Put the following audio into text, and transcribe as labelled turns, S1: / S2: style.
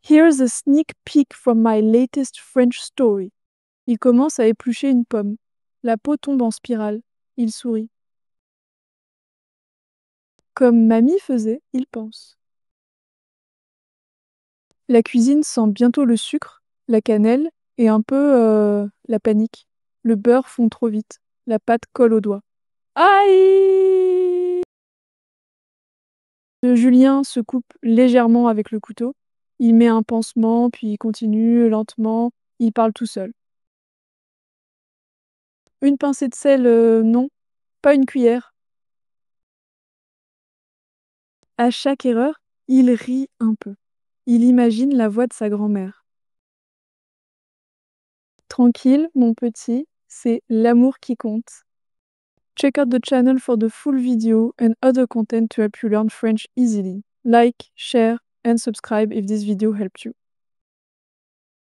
S1: Here's a sneak peek from my latest French story. Il commence à éplucher une pomme. La peau tombe en spirale. Il sourit. Comme mamie faisait, il pense. La cuisine sent bientôt le sucre, la cannelle et un peu la panique. Le beurre fond trop vite. La pâte colle aux doigts. Aïe! Julien se coupe légèrement avec le couteau. Il met un pansement, puis il continue lentement. Il parle tout seul. Une pincée de sel, non. Pas une cuillère. À chaque erreur, il rit un peu. Il imagine la voix de sa grand-mère. Tranquille, mon petit, c'est l'amour qui compte. Check out the channel for the full video and other content to help you learn French easily. Like, share, and subscribe if this video helped you.